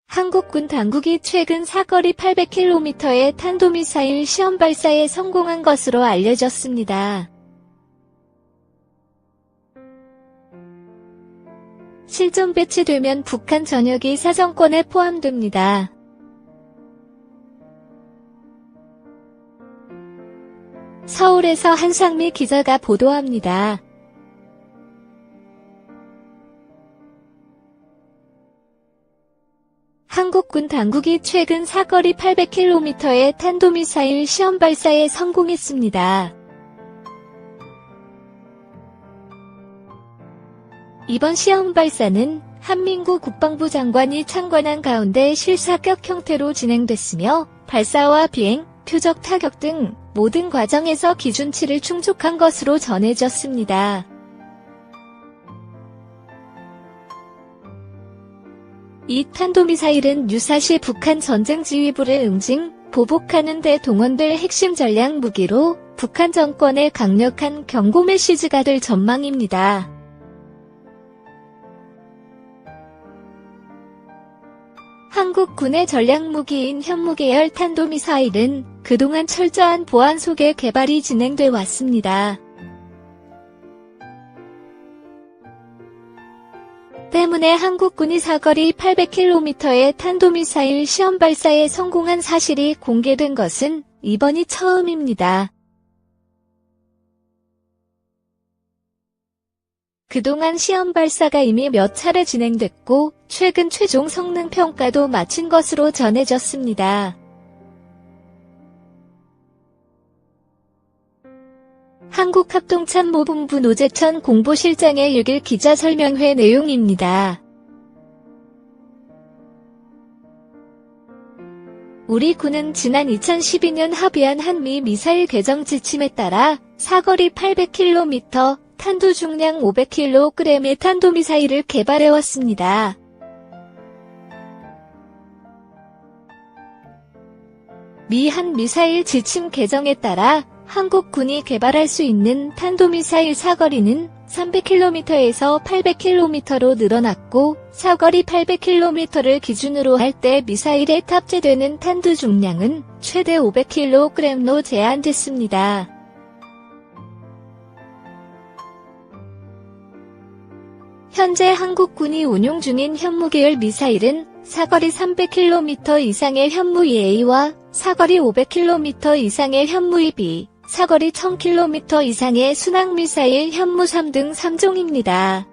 한국군 당국이 최근 사거리 800km의 탄도미사일 시험 발사에 성공한 것으로 알려졌습니다. 실전 배치되면 북한 전역이 사정권에 포함됩니다. 서울에서 한상미 기자가 보도합니다. 한국군 당국이 최근 사거리 800km의 탄도미사일 시험 발사에 성공했습니다. 이번 시험 발사는 한민구 국방부 장관이 참관한 가운데 실사격 형태로 진행됐으며 발사와 비행, 표적 타격 등 모든 과정에서 기준치를 충족한 것으로 전해졌습니다. 이 탄도미사일은 유사시 북한 전쟁지휘부를 응징, 보복하는 데 동원될 핵심 전략 무기로 북한 정권의 강력한 경고 메시지가 될 전망입니다. 한국군의 전략무기인 현무계열 탄도미사일은 그동안 철저한 보안 속에 개발이 진행돼 왔습니다. 때문에 한국군이 사거리 800km의 탄도미사일 시험 발사에 성공한 사실이 공개된 것은 이번이 처음입니다. 그동안 시험 발사가 이미 몇 차례 진행됐고 최근 최종 성능 평가도 마친 것으로 전해졌습니다. 한국합동참모본부 노재천 공보실장의 6일 기자설명회 내용입니다. 우리 군은 지난 2012년 합의한 한미 미사일 개정 지침에 따라 사거리 800km, 탄두 중량 500kg의 탄도미사일을 개발해왔습니다. 미 한 미사일 지침 개정에 따라 한국군이 개발할 수 있는 탄도미사일 사거리는 300km에서 800km로 늘어났고 사거리 800km를 기준으로 할 때 미사일에 탑재되는 탄두 중량은 최대 500kg로 제한됐습니다. 현재 한국군이 운용 중인 현무계열 미사일은 사거리 300km 이상의 현무-2A와 사거리 500km 이상의 현무-2B, 사거리 1000km 이상의 순항미사일 현무-3 등 3종입니다.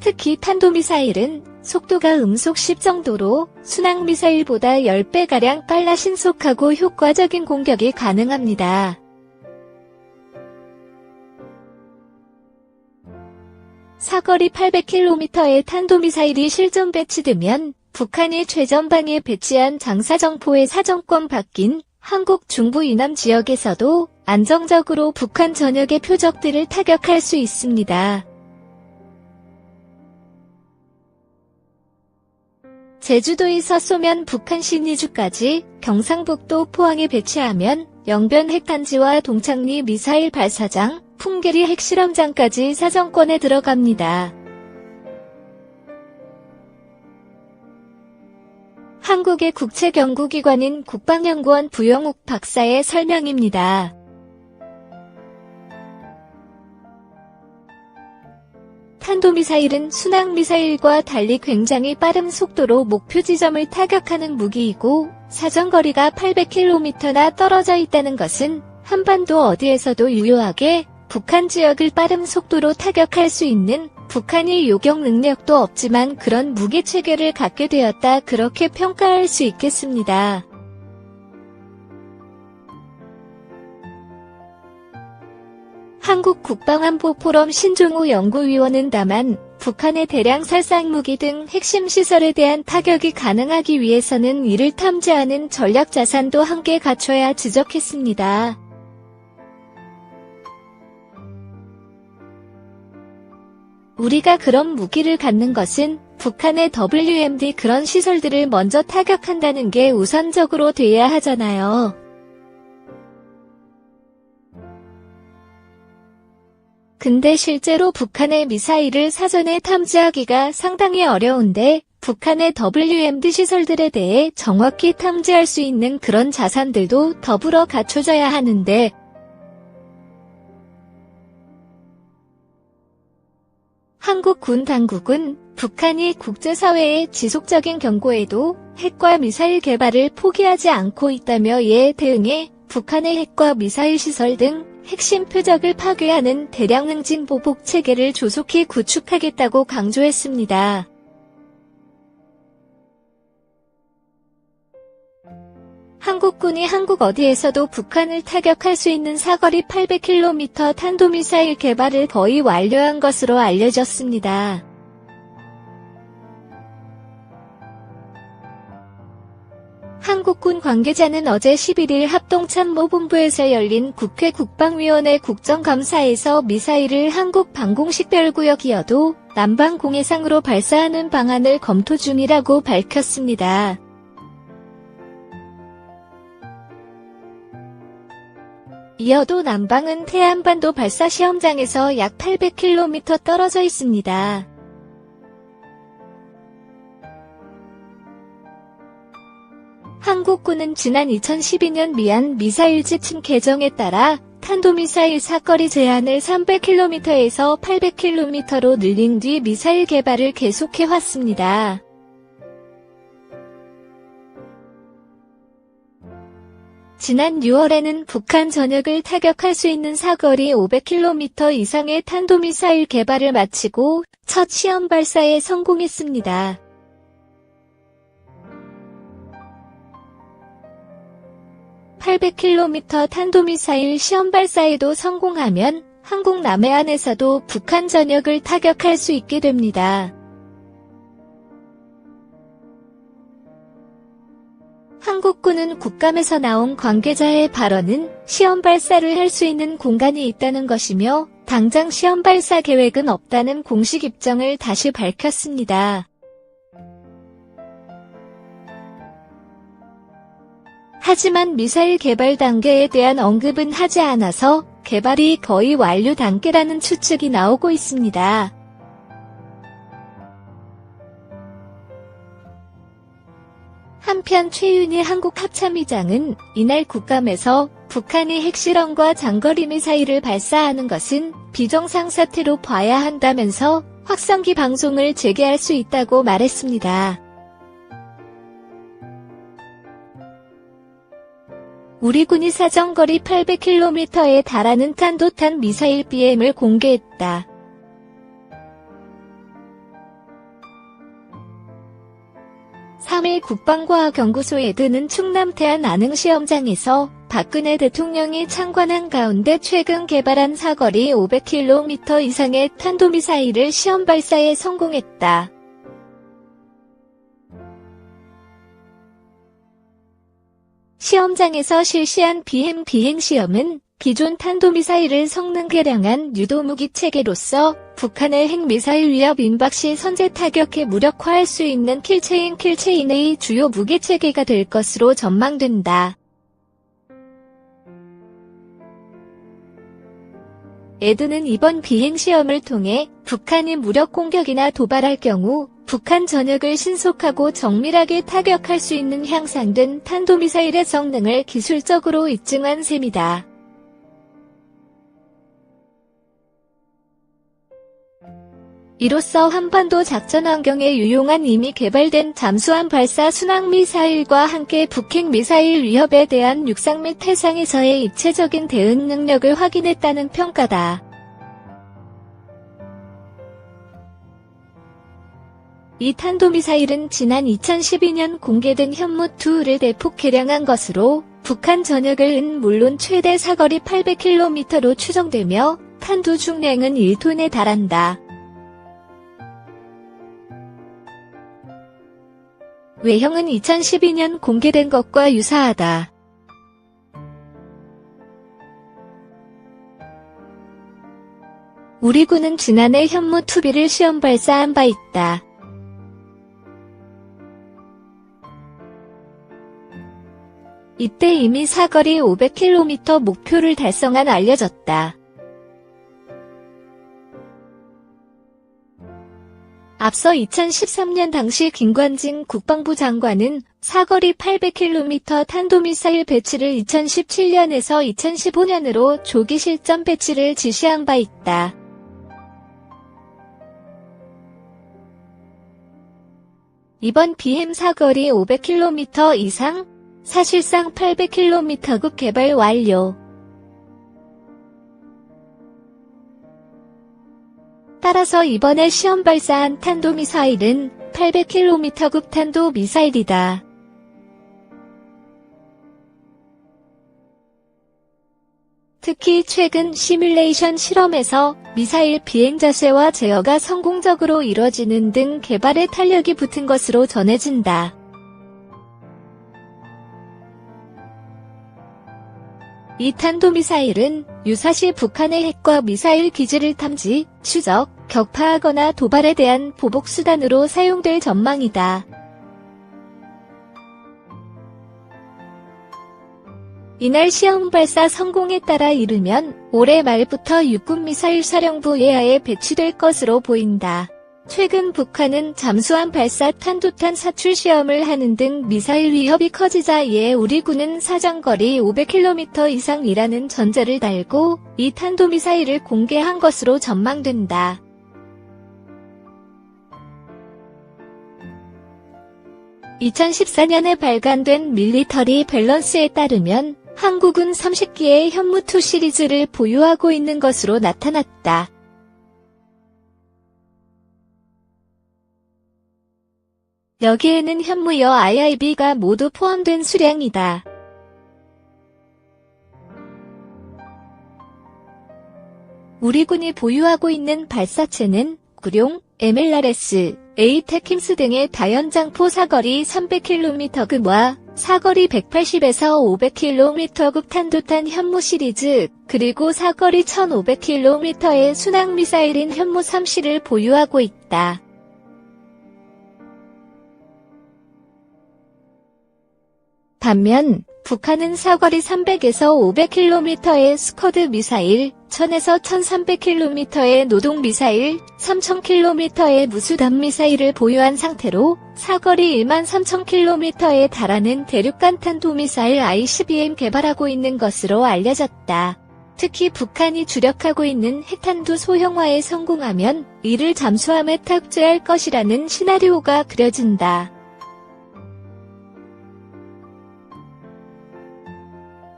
특히 탄도미사일은 속도가 음속 10 정도로 순항미사일보다 10배가량 빨라 신속하고 효과적인 공격이 가능합니다. 사거리 800km의 탄도미사일이 실전 배치되면 북한이 최전방에 배치한 장사정포의 사정권 바뀐 한국 중부 이남 지역에서도 안정적으로 북한 전역의 표적들을 타격할 수 있습니다. 제주도에서 쏘면 북한 신의주까지, 경상북도 포항에 배치하면 영변 핵단지와 동창리 미사일 발사장, 풍계리 핵실험장까지 사정권에 들어갑니다. 한국의 국책연구기관인 국방연구원 부영욱 박사의 설명입니다. 탄도미사일은 순항미사일과 달리 굉장히 빠른 속도로 목표 지점을 타격하는 무기이고 사정거리가 800km나 떨어져 있다는 것은 한반도 어디에서도 유효하게 북한 지역을 빠른 속도로 타격할 수 있는 북한이 요격 능력도 없지만 그런 무기체계를 갖게 되었다 그렇게 평가할 수 있겠습니다. 한국국방안보포럼 신종우 연구위원은 다만 북한의 대량 살상무기 등 핵심 시설에 대한 타격이 가능하기 위해서는 이를 탐지하는 전략자산도 함께 갖춰야 지적했습니다. 우리가 그런 무기를 갖는 것은 북한의 WMD 그런 시설들을 먼저 타격한다는 게 우선적으로 돼야 하잖아요. 근데 실제로 북한의 미사일을 사전에 탐지하기가 상당히 어려운데 북한의 WMD 시설들에 대해 정확히 탐지할 수 있는 그런 자산들도 더불어 갖춰져야 하는데 한국 군 당국은 북한이 국제사회의 지속적인 경고에도 핵과 미사일 개발을 포기하지 않고 있다며 이에 대응해 북한의 핵과 미사일 시설 등 핵심 표적을 파괴하는 대량 응징 보복 체계를 조속히 구축하겠다고 강조했습니다. 한국군이 한국 어디에서도 북한을 타격할 수 있는 사거리 800km 탄도미사일 개발을 거의 완료한 것으로 알려졌습니다. 한국군 관계자는 어제 11일 합동참모본부에서 열린 국회 국방위원회 국정감사에서 미사일을 한국 방공식별구역이어도 남방 공해상으로 발사하는 방안을 검토 중이라고 밝혔습니다. 이어도 남방은 태안반도 발사 시험장에서 약 800km 떨어져 있습니다. 한국군은 지난 2012년 미얀 미사일 지침 개정에 따라 탄도미사일 사거리 제한을 300km에서 800km로 늘린 뒤 미사일 개발을 계속해왔습니다. 지난 6월에는 북한 전역을 타격할 수 있는 사거리 500km 이상의 탄도미사일 개발을 마치고 첫 시험 발사에 성공했습니다. (800km) 탄도미사일 시험 발사에도 성공하면 한국 남해안에서도 북한 전역을 타격할 수 있게 됩니다. 한국군은 국감에서 나온 관계자의 발언은 시험 발사를 할 수 있는 공간이 있다는 것이며 당장 시험 발사 계획은 없다는 공식 입장을 다시 밝혔습니다. 하지만 미사일 개발 단계에 대한 언급은 하지 않아서 개발이 거의 완료 단계라는 추측이 나오고 있습니다. 한편 최윤희 한국합참의장은 이날 국감에서 북한이 핵실험과 장거리 미사일을 발사하는 것은 비정상 사태로 봐야 한다면서 확성기 방송을 재개할 수 있다고 말했습니다. 우리 군이 사정거리 800km에 달하는 탄도탄 미사일 BM을 공개했다. (3일) 국방과학연구소 에드는 충남 태안 안흥시험장에서 박근혜 대통령이 참관한 가운데 최근 개발한 사거리 500km 이상의 탄도미사일을 시험 발사에 성공했다. 시험장에서 실시한 BM 비행시험은 기존 탄도미사일을 성능 개량한 유도무기 체계로서 북한의 핵미사일 위협 임박 시 선제 타격에 무력화할 수 있는 킬체인의 주요 무기체계가 될 것으로 전망된다. 에드는 이번 비행시험을 통해 북한이 무력 공격이나 도발할 경우 북한 전역을 신속하고 정밀하게 타격할 수 있는 향상된 탄도미사일의 성능을 기술적으로 입증한 셈이다. 이로써 한반도 작전 환경에 유용한 이미 개발된 잠수함 발사 순항미사일과 함께 북핵 미사일 위협에 대한 육상 및 해상에서의 입체적인 대응 능력을 확인했다는 평가다. 이 탄도미사일은 지난 2012년 공개된 현무2를 대폭 개량한 것으로 북한 전역은 물론 최대 사거리 800km로 추정되며 탄두 중량은 1톤에 달한다. 외형은 2012년 공개된 것과 유사하다. 우리 군은 지난해 현무2B를 시험 발사한 바 있다. 이때 이미 사거리 500km 목표를 달성한 알려졌다. 앞서 2013년 당시 김관진 국방부 장관은 사거리 800km 탄도미사일 배치를 2017년에서 2015년으로 조기 실전 배치를 지시한 바 있다. 이번 BM 사거리 500km 이상, 사실상 800km급 개발 완료. 따라서 이번에 시험 발사한 탄도미사일은 800km급 탄도미사일이다. 특히 최근 시뮬레이션 실험에서 미사일 비행 자세와 제어가 성공적으로 이뤄지는 등 개발에 탄력이 붙은 것으로 전해진다. 이 탄도미사일은 유사시 북한의 핵과 미사일 기지를 탐지, 추적, 격파하거나 도발에 대한 보복수단으로 사용될 전망이다. 이날 시험 발사 성공에 따라 이르면 올해 말부터 육군미사일사령부 예하에 배치될 것으로 보인다. 최근 북한은 잠수함 발사 탄도탄 사출 시험을 하는 등 미사일 위협이 커지자 이에 우리 군은 사정거리 500km 이상이라는 전제를 달고 이 탄도미사일을 공개한 것으로 전망된다. (2014년에) 발간된 밀리터리 밸런스에 따르면 한국은 30기의 현무2 시리즈를 보유하고 있는 것으로 나타났다. 여기에는 현무여 IIB가 모두 포함된 수량이다. 우리 군이 보유하고 있는 발사체는 구룡, MLRS, 에이테킴스 등의 다연장포 사거리 300km급과 사거리 180에서 500km급 탄도탄 현무 시리즈, 그리고 사거리 1500km의 순항미사일인 현무3C를 보유하고 있다. 반면 북한은 사거리 300에서 500km의 스쿼드 미사일, 1000에서 1300km의 노동 미사일, 3000km의 무수단 미사일을 보유한 상태로 사거리 13000km에 달하는 대륙간 탄도미사일 ICBM 개발하고 있는 것으로 알려졌다. 특히 북한이 주력하고 있는 핵탄두 소형화에 성공하면 이를 잠수함에 탑재할 것이라는 시나리오가 그려진다.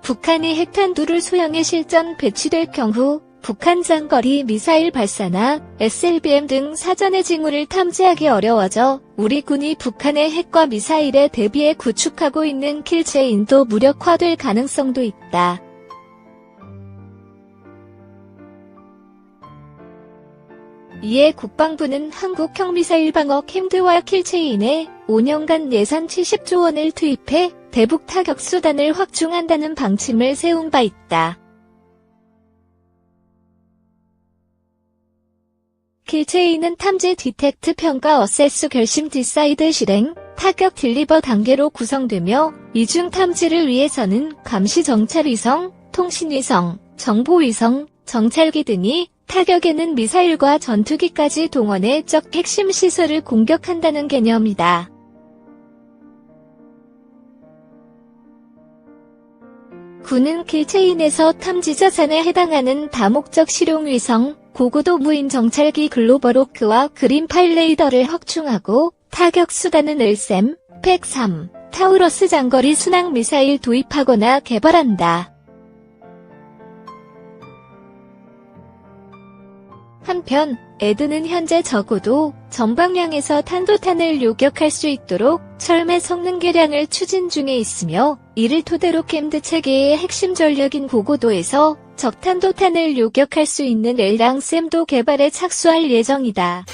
북한이 핵탄두를 소형에 실전 배치될 경우 북한 장거리 미사일 발사나 SLBM 등 사전의 징후를 탐지하기 어려워져 우리 군이 북한의 핵과 미사일에 대비해 구축하고 있는 킬체인도 무력화될 가능성도 있다. 이에 국방부는 한국형 미사일 방어 캠드와 킬체인에 5년간 예산 70조 원을 투입해 대북 타격 수단을 확충한다는 방침을 세운 바 있다. 킬체인은 탐지 디텍트 평가 어세스 결심 디사이드 실행, 타격 딜리버 단계로 구성되며 이중 탐지를 위해서는 감시 정찰위성, 통신위성, 정보위성, 정찰기 등이 타격에는 미사일과 전투기까지 동원해 적 핵심 시설을 공격한다는 개념이다. 군은 킬체인에서 탐지 자산에 해당하는 다목적 실용위성, 고고도 무인 정찰기 글로벌호크와 그린파일 레이더를 확충하고 타격 수단은 LSAM, 팩3, 타우러스 장거리 순항 미사일 도입하거나 개발한다. 한편 에드는 현재 적어도 전방향에서 탄도탄을 요격할 수 있도록 철매 성능 개량을 추진 중에 있으며 이를 토대로 캠드 체계의 핵심 전력인 고고도에서 적탄도탄을 요격할 수 있는 LRAM-SAM도 개발에 착수할 예정이다.